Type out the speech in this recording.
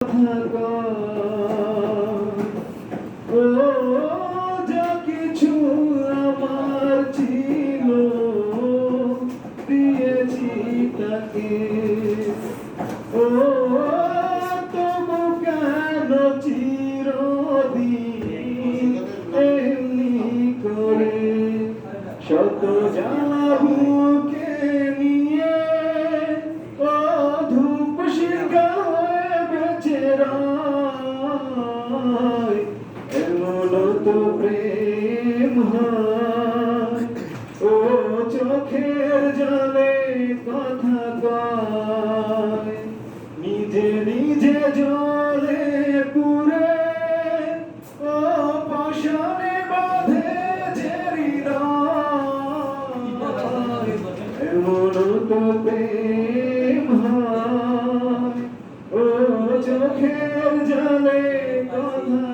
ও যা কিছু আমার ছিল দিয়েছি তাকে। ও তবু কেন চিরদিন এমনি করে শত জাবুকে নিয়ে ও ধূপ শিখা বেঁচে রয়। এমন তো প্রেম হয় ও চোখের জলে কথা কয়, নিজে নিজে জলে পুরে ও পাশানে বাঁধে যে হৃদয়। এমন তো প্রেম হয় ও চোখের জলে কথা